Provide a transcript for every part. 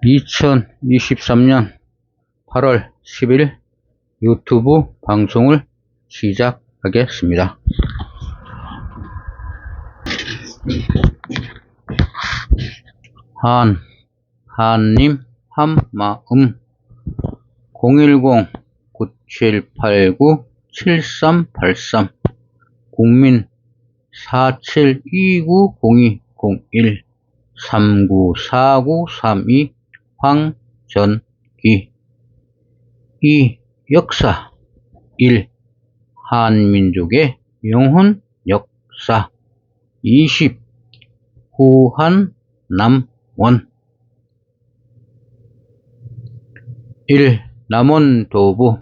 2023년 8월 10일 유튜브 방송을 시작하겠습니다. 한님 한마음 010-9789-7383 국민 47290201 394932 황전기. 이 역사 1. 한민족의 영혼 역사 20. 후한남원 1. 남원도부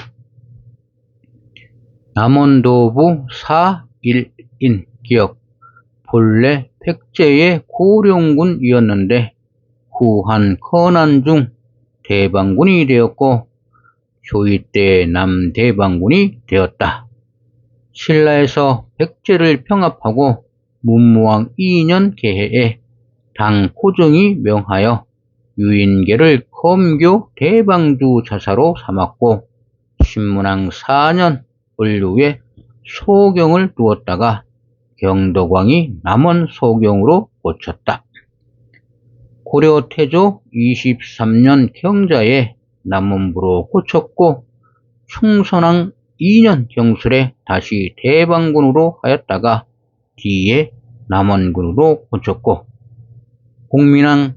4.1인 기억. 본래 백제의 고령군이었는데 후한 건안 중 대방군이 되었고 조이 때 남대방군이 되었다. 신라에서 백제를 평합하고 문무왕 2년 개해에 당 고종이 명하여 유인계를 검교 대방주 자사로 삼았고 신문왕 4년 을류에 소경을 두었다가 경덕왕이 남원 소경으로 고쳤다. 고려 태조 23년 경자에 남원부로 고쳤고 충선왕 2년 경술에 다시 대방군으로 하였다가 뒤에 남원군으로 고쳤고 공민왕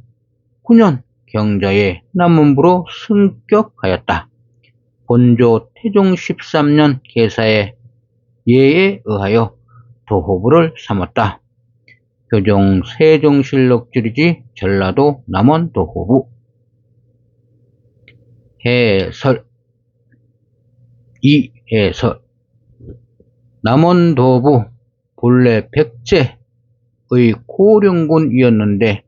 9년 경자에 남원부로 승격하였다. 본조 태종 13년 계사의 예에 의하여 도호부를 삼았다. 교종 세종실록 지리지 전라도 남원 도호부. 해설. 이 해설. 남원 도호부 본래 백제의 고령군이었는데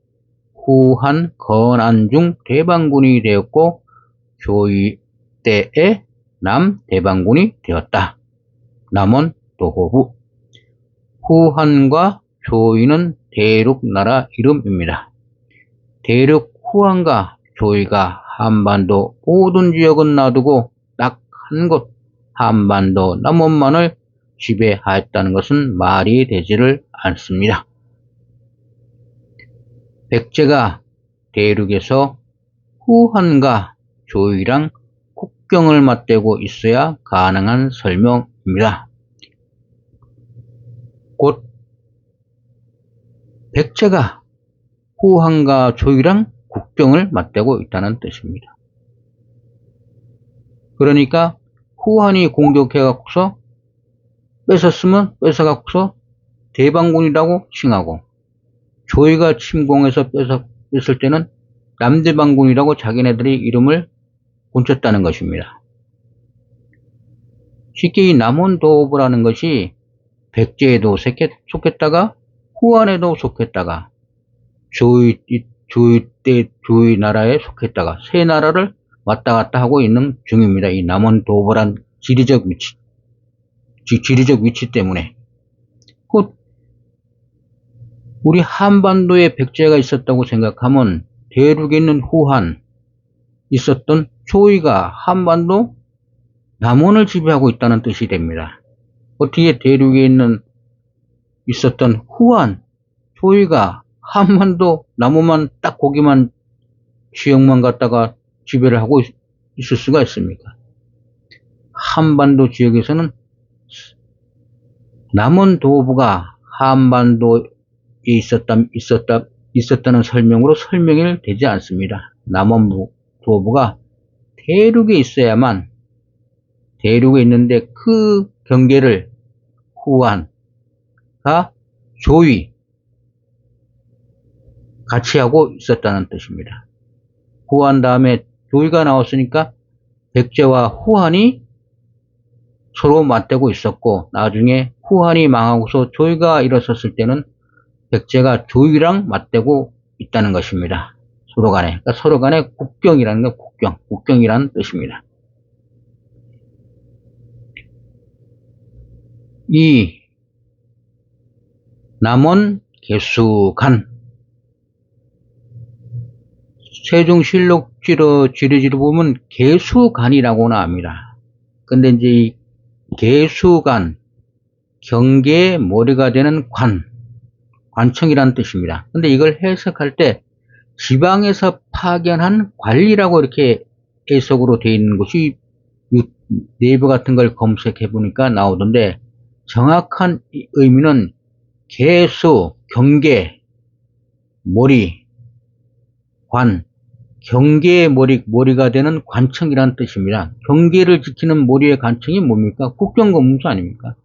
후한 건안중 대방군이 되었고 조이 때에 남대방군이 되었다. 남원 도호부. 후한과 조이는 대륙나라 이름입니다. 대륙 후한과 조이가 한반도 모든 지역은 놔두고 딱 한 곳 한반도 남원만을 지배하였다는 것은 말이 되지를 않습니다. 백제가 대륙에서 후한과 조이랑 국경을 맞대고 있어야 가능한 설명입니다. 곧 백제가 후한과 조이랑 국경을 맞대고 있다는 뜻입니다. 그러니까 후한이 공격해갖고서 뺏었으면 뺏어갖고서 대방군이라고 칭하고 조이가 침공해서 뺏을 때는 남대방군이라고 자기네들이 이름을 붙였다는 것입니다. 쉽게 이 남원도호부라는 것이 백제에도 속했다가 후한에도 속했다가 조이 때 조이 나라에 속했다가 세 나라를 왔다 갔다 하고 있는 중입니다. 이 남원도호부란 지리적 위치 때문에. 곧 우리 한반도에 백제가 있었다고 생각하면 대륙에 있는 후한 있었던 조이가 한반도 남원을 지배하고 있다는 뜻이 됩니다. 어떻게 대륙에 있었던 후한 조이가 한반도 남원만 딱 거기만 지역만 갖다가 지배를 하고 있을 수가 있습니까? 한반도 지역에서는 남원도호부가 한반도에 있었다는 설명으로 설명이 되지 않습니다. 남원도호부가 대륙에 있어야만 대륙에 있는데 그 경계를 후한과 조이 같이 하고 있었다는 뜻입니다. 후한 다음에 조이가 나왔으니까 백제와 후한이 서로 맞대고 있었고 나중에 후한이 망하고서 조이가 일어섰을 때는 백제가 조이랑 맞대고 있다는 것입니다. 서로 간에. 그러니까 서로 간에 국경이라는 건 국경이라는 뜻입니다. 이 남원 개수간 세종실록 지리지를 보면 개수간이라고 나옵니다. 근데 이제 이 개수간, 경계의 머리가 되는 관청이라는 뜻입니다. 근데 이걸 해석할 때 지방에서 파견한 관리라고 이렇게 해석으로 되어 있는 것이 네이버 같은 걸 검색해 보니까 나오던데, 정확한 의미는 개수, 경계, 머리, 경계의 머리가 되는 관청이라는 뜻입니다. 경계를 지키는 머리의 관청이 뭡니까? 국경검문소 아닙니까?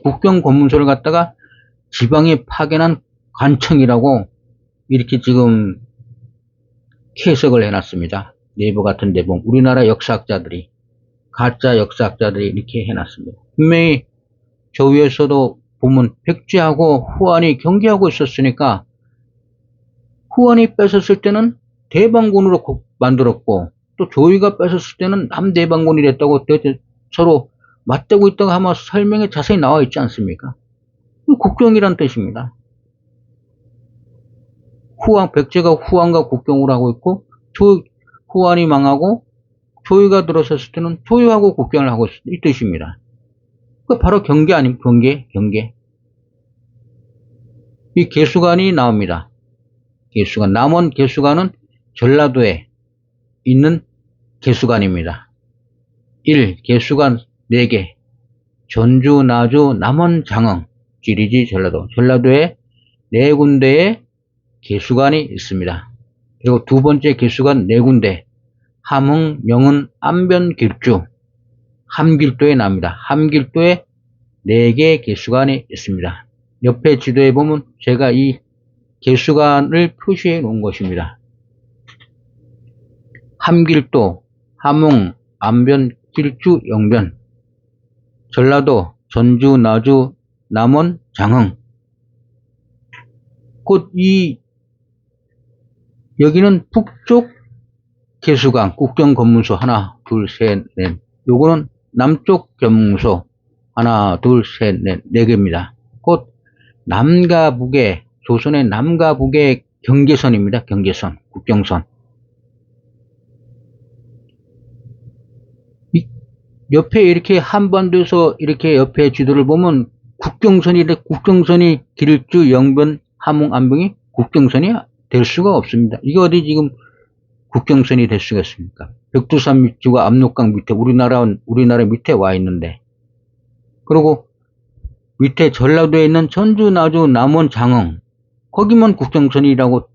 국경검문소를 갖다가 지방에 파견한 관청이라고 이렇게 지금 해석을 해놨습니다. 네이버 같은 데 보면 우리나라 역사학자들이, 가짜 역사학자들이 이렇게 해놨습니다. 분명히 저 위에서도 보면 백제하고 후한이 경계하고 있었으니까 후한이 뺏었을 때는 대방군으로 만들었고, 또 조이가 뺏었을 때는 남대방군이 됐다고 서로 맞대고 있다고 아마 설명에 자세히 나와 있지 않습니까? 국경이란 뜻입니다. 백제가 후한과 국경을 하고 있고, 후한이 망하고 조이가 들어섰을 때는 조이하고 국경을 하고 있다, 이 뜻입니다. 그 바로 경계 아닙니까? 경계. 이 개수관이 나옵니다. 개수관. 남원 개수관은 전라도에 있는 개수관입니다. 1. 개수관 4개. 전주, 나주, 남원, 장흥, 지리지, 전라도에 4군데의 개수관이 있습니다. 그리고 두 번째 개수관 4군데. 함흥, 영흥, 안변, 길주, 함길도에 나옵니다. 함길도에 4개의 개수관이 있습니다. 옆에 지도에 보면 제가 이 개수관을 표시해 놓은 것입니다. 함길도, 함흥, 안변, 길주, 영변, 전라도, 전주, 나주, 남원, 장흥. 곧 여기는 북쪽 개수관, 국경검문소 하나, 둘, 셋, 넷. 요거는 남쪽 검문소 하나, 둘, 셋, 넷, 4개입니다. 곧 남과 북의, 조선의 남과 북의 경계선입니다. 경계선, 국경선. 옆에 이렇게 한반도에서 이렇게 옆에 지도를 보면 국경선이 길주, 영변, 함흥, 안병이 국경선이 될 수가 없습니다. 이게 어디 지금 국경선이 될 수가 있습니까? 백두산 밑과 압록강 밑에 우리나라 밑에 와 있는데, 그리고 밑에 전라도에 있는 전주, 나주, 남원, 장흥, 거기만 국경선이라고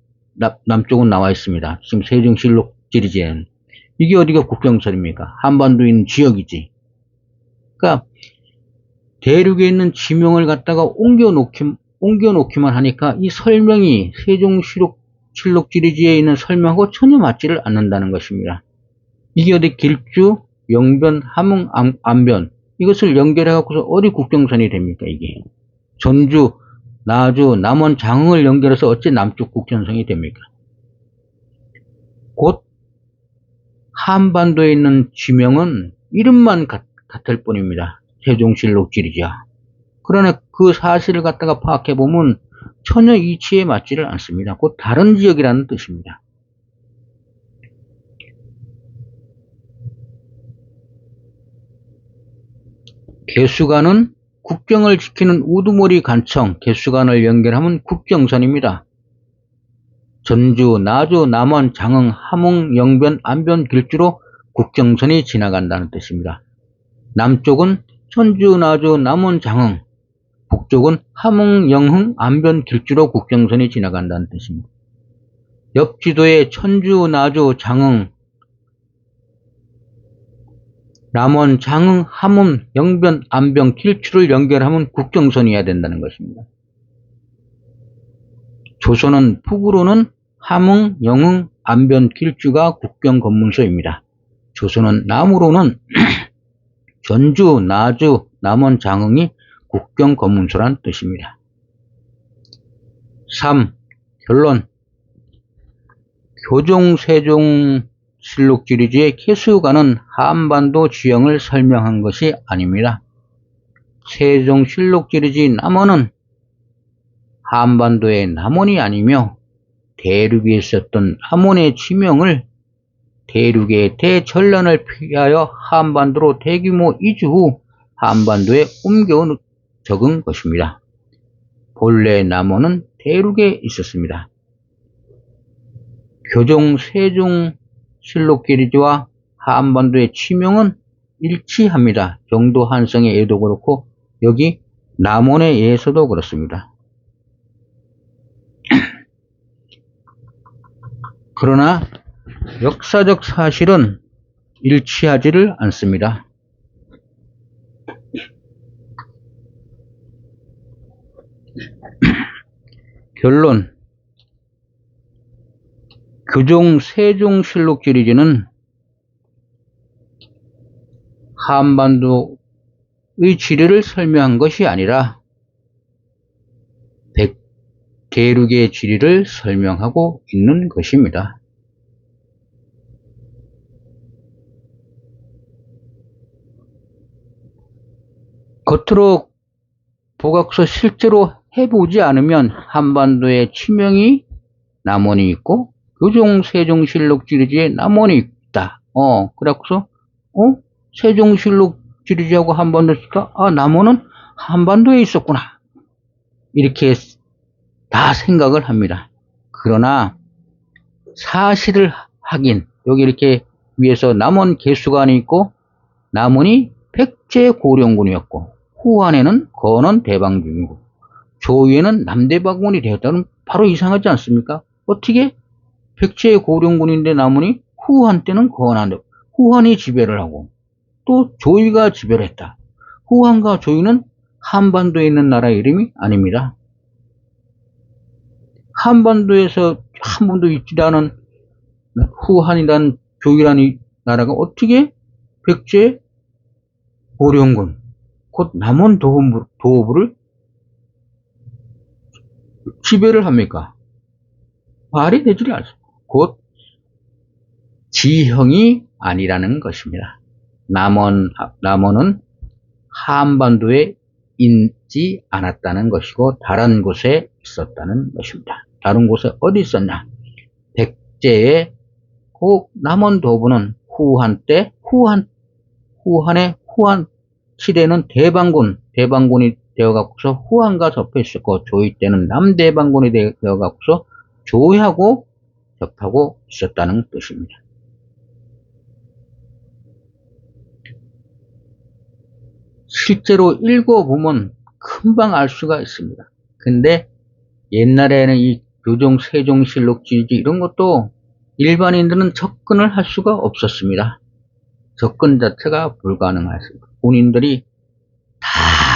남쪽은 나와 있습니다. 지금 세종실록 지리지에는. 이게 어디가 국경선입니까? 한반도에 있는 지역이지. 그러니까 대륙에 있는 지명을 갖다가 옮겨놓기만 하니까 이 설명이 세종실록 지리지에 있는 설명하고 전혀 맞지를 않는다는 것입니다. 이게 어디 길주, 영변, 함흥, 안변, 이것을 연결해갖고서 어디 국경선이 됩니까? 이게 전주, 나주, 남원, 장흥을 연결해서 어찌 남쪽 국경선이 됩니까? 곧 한반도에 있는 지명은 이름만 같을 뿐입니다. 세종실록 지리지야. 그러나 그 사실을 갖다가 파악해보면 전혀 이치에 맞지를 않습니다. 곧 다른 지역이라는 뜻입니다. 개수관은 국경을 지키는 우두머리 관청, 개수관을 연결하면 국경선입니다. 전주, 나주, 남원, 장흥, 함흥, 영변, 안변, 길주로 국경선이 지나간다는 뜻입니다. 남쪽은 전주, 나주, 남원, 장흥, 북쪽은 함흥, 영흥, 안변, 길주로 국경선이 지나간다는 뜻입니다. 옆 지도에 천주, 나주, 장흥, 남원, 장흥, 함흥, 영변, 안변, 길주를 연결하면 국경선이어야 된다는 것입니다. 조선은 북으로는 함흥, 영흥, 안변, 길주가 국경검문소입니다. 조선은 남으로는 전주, 나주, 남원, 장흥이 국경검문소란 뜻입니다. 3. 결론. 교종 세종실록 지리지의 개수관은 한반도 지형을 설명한 것이 아닙니다. 세종실록 지리지 남원은 한반도의 남원이 아니며 대륙에 있었던 남원의 지명을 대륙의 대전란을 피하여 한반도로 대규모 이주 후 한반도에 옮겨 적은 것입니다. 본래 남원은 대륙에 있었습니다. 교종 세종실록기리지와 한반도의 지명은 일치합니다. 경도 한성의 예도 그렇고 여기 남원의 예에서도 그렇습니다. 그러나 역사적 사실은 일치하지를 않습니다. 결론. 교종 세종실록 시리즈는 한반도의 지리를 설명한 것이 아니라 대륙의 지리를 설명하고 있는 것입니다. 겉으로 보각서 실제로 해보지 않으면 한반도에 지명이 남원이 있고 교종 세종실록 시리즈에 남원이 있다. 그래갖고서 세종실록 시리즈하고 한반도 있을까? 남원은 한반도에 있었구나. 이렇게 다 생각을 합니다. 그러나 사실을 확인, 여기 이렇게 위에서 남원 개수관이 있고 남원이 백제고령군이었고 후한에는 건원 대방중이고 조위에는 남대방군이 되었다는 바로 이상하지 않습니까? 어떻게 백제고령군인데 남원이 후한 때는 후한이 지배를 하고 또 조위가 지배를 했다. 후한과 조위는 한반도에 있는 나라 이름이 아닙니다. 한반도에서 한 번도 있지 않은 후한이란 조위라는 나라가 어떻게 백제 고령군 곧 남원 도호부를 지배를 합니까? 말이 되지 않습니다. 곧 지형이 아니라는 것입니다. 남원은 한반도에 있지 않았다는 것이고 다른 곳에 있었다는 것입니다. 다른 곳에 어디 있었냐? 백제의 남원 도부는 후한 시대는 대방군이 되어갖고서 후한과 접해 있었고 조위 때는 남대방군이 되어갖고서 조위하고 접하고 있었다는 뜻입니다. 실제로 읽어보면 금방 알 수가 있습니다. 근데 옛날에는 이 교종 세종실록 시리즈 이런 것도 일반인들은 접근을 할 수가 없었습니다. 접근 자체가 불가능했습니다. 본인들이 다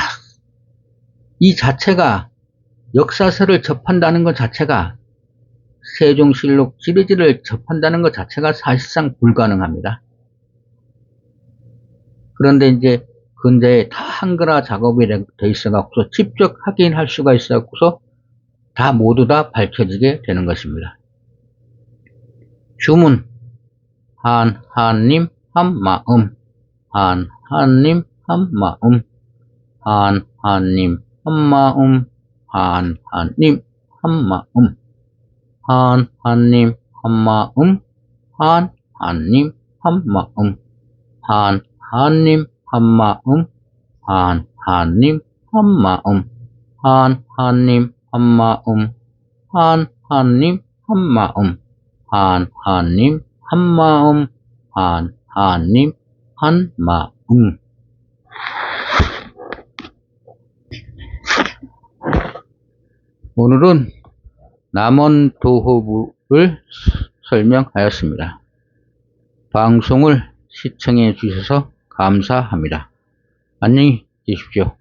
이 자체가 역사서를 접한다는 것 자체가 세종실록 시리즈를 접한다는 것 자체가 사실상 불가능합니다. 그런데 이제 근대에 다 한글화 작업이 돼 있어갖고서 직접 확인할 수가 있어갖고서 다 모두 다 밝혀지게 되는 것입니다. 주문 한님 한마음 한님 한마음 한님 한마음 한님 한마음 한님 한마음 한님 한마음 한님 한마음 한님 한마음 한님 한마음 한님 한마음 한님 한마음 한님 한마음. 오늘은 남원 도호부를 설명하였습니다. 방송을 시청해 주셔서 감사합니다. 안녕히 계십시오.